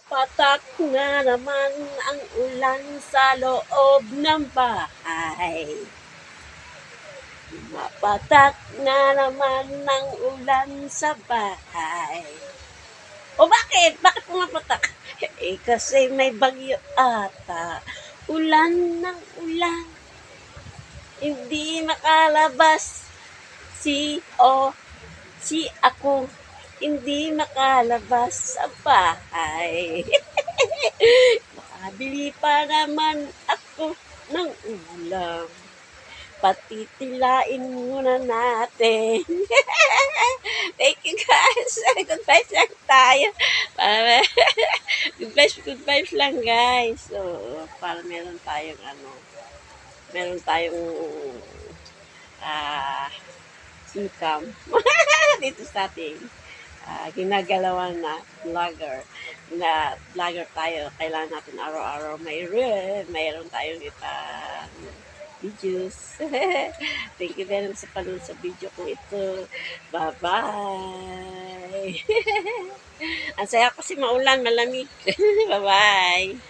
Patak na naman ang ulan sa loob ng bahay. Mapatak na naman ang ulan sa bahay. O bakit? Bakit pumapatak? Eh kasi may bagyo ata. Ulan ng ulan. Hindi makalabas. Si ako. Hindi makalabas sa bahay. Makabili pa naman ako ng ulam. Patitilain muna natin. Thank you guys. Good vibes lang tayo. Good vibes lang guys. So, para meron tayong income dito sa ating ginagalawan na vlogger tayo. Kailangan natin araw-araw mayroon tayong videos. Thank you very much sa panood sa video ko ito. Bye-bye. Ang saya kasi maulan, malamig. Bye-bye.